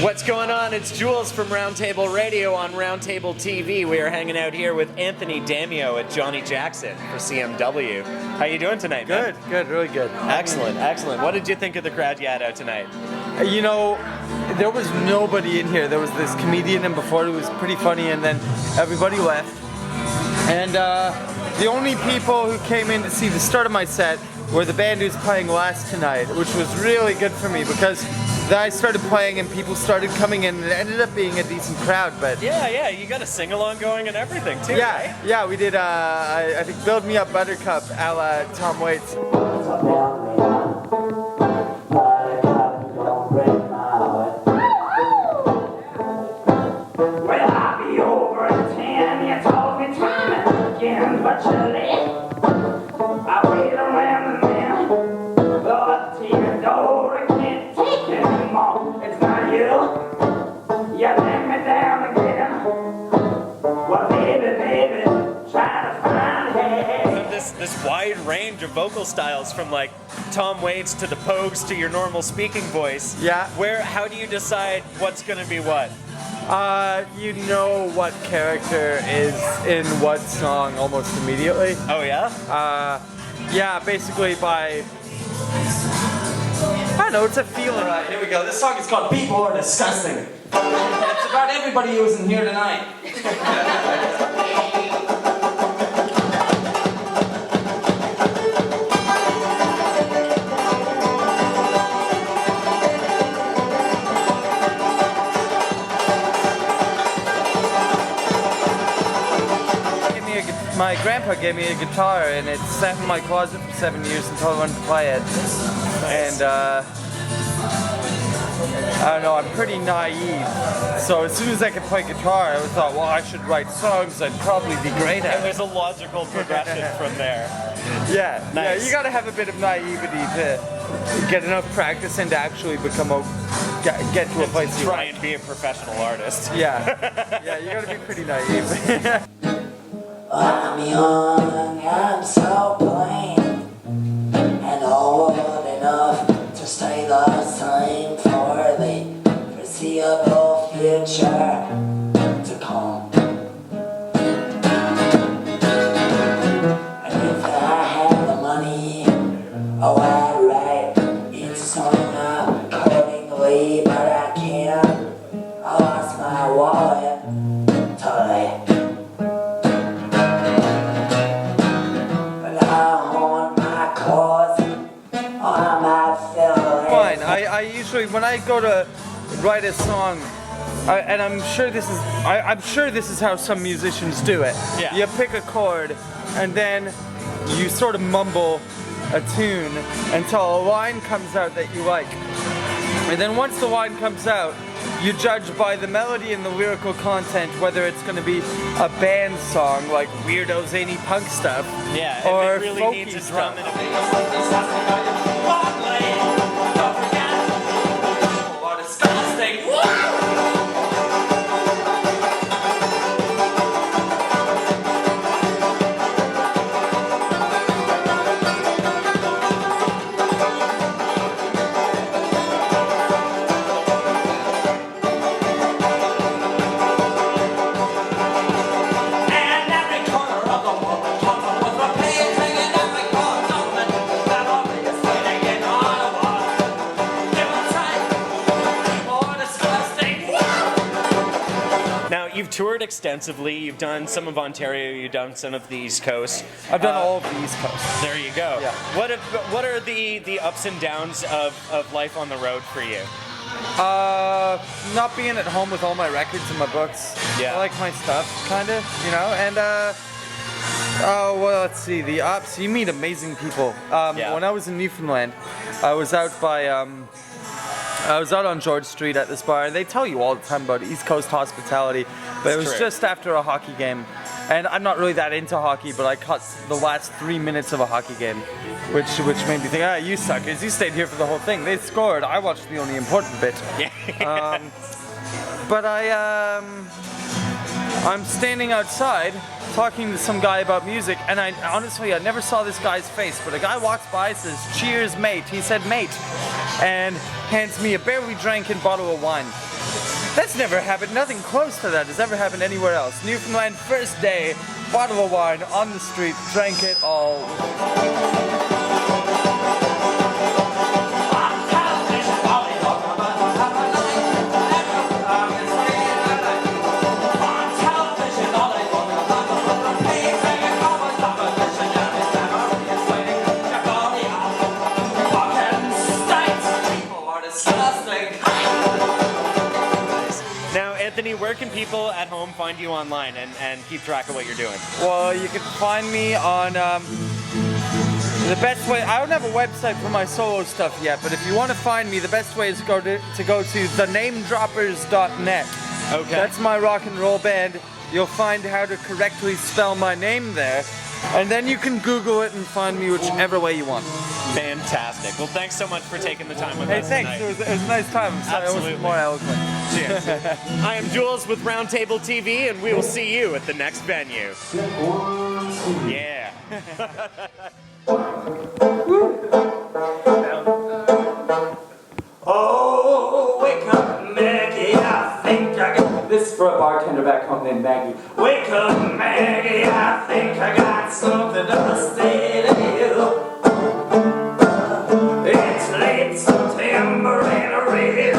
What's going on? It's Jules from Roundtable Radio on Roundtable TV. We are hanging out here with Anthony Damiao at Johnny Jackson for CMW. How you doing tonight, man? Good, really good. Excellent, excellent. What did you think of the crowd you had out tonight? You know, there was nobody in here. There was this comedian in before who was pretty funny, and then everybody left. And the only people who came in to see the start of my set were the band who's playing last tonight, which was really good for me because then I started playing and people started coming in and it ended up being a decent crowd. But yeah, you got a sing-along going and everything too, right? Yeah, we did, I think, Build Me Up Buttercup a la Tom Waits. Well, I'll be over at 10, you told me time and again, but you're late. I wait around and then, Lord, Theodore, I can't take it anymore. It's not you, you let me down again. Well, baby, try to find hey. This wide range of vocal styles from like Tom Waits to the Pogues to your normal speaking voice. Yeah. How do you decide what's gonna be what? You know what character is in what song almost immediately. Oh yeah? Yeah, basically by, I don't know, it's a feeling. Alright, here we go. This song is called People Are Disgusting. It's about everybody who isn't here tonight. My grandpa gave me a guitar and it sat in my closet for 7 years until I wanted to play it. Nice. And I don't know, I'm pretty naive. So as soon as I could play guitar, I thought, well, I should write songs I'd probably be great at. And there's a logical progression from there. Yeah, Nice. yeah, you gotta have a bit of naivety to get enough practice and to actually become get to a place you Try like. and be a professional artist. Yeah, you gotta be pretty naive. I'm young and so plain, and old enough to stay the same for the foreseeable future to come. And if I had the money, oh, I'd write each song accordingly, but I can't. I lost my wallet today. Fine. I usually, when I go to write a song, and I'm sure this is how some musicians do it. Yeah. You pick a chord, and then you sort of mumble a tune until a line comes out that you like. And then once the line comes out, you judge by the melody and the lyrical content whether it's going to be a band song like weirdo zany punk stuff, Yeah, or if it really folky needs a stuff. drum and a bass. You've toured extensively. You've done some of Ontario. You've done some of the East Coast. I've done all of the East Coast. There you go. Yeah. What are the ups and downs of life on the road for you? Not being at home with all my records and my books. Yeah. I like my stuff, kind of, you know, and well, let's see, the ups, you meet amazing people. Yeah. When I was in Newfoundland, I was out by, I was out on George Street at this bar, and they tell you all the time about East Coast hospitality, but it was true. just after a hockey game, And I'm not really that into hockey, but I caught the last 3 minutes of a hockey game, which made me think, you suckers, you stayed here for the whole thing. They scored, I watched the only important bit. Yeah. But I'm standing outside talking to some guy about music, and I honestly never saw this guy's face, but a guy walks by, says, "Cheers, mate." He said, "Mate," and hands me a barely dranken bottle of wine. That's never happened. Nothing close to that has ever happened anywhere else. Newfoundland, first day, bottle of wine on the street, drank it all. Now, Anthony, where can people at home find you online and keep track of what you're doing? Well, you can find me on the best way. I don't have a website for my solo stuff yet, but if you want to find me, the best way is to go to thenamedroppers.net. Okay. That's my rock and roll band. You'll find how to correctly spell my name there, and then you can Google it and find me whichever way you want. Fantastic. Well, thanks so much for taking the time with Hey, us thanks. tonight. It was a nice time. I'm sorry I Absolutely. wasn't more eloquent. Cheers. I am Jules with Roundtable TV, and we will see you at the next venue. Yeah. Oh, wake up, Maggie, I think I got... This is for a bartender back home named Maggie. Wake up, Maggie, I think I got something to say to you. It's late September and I really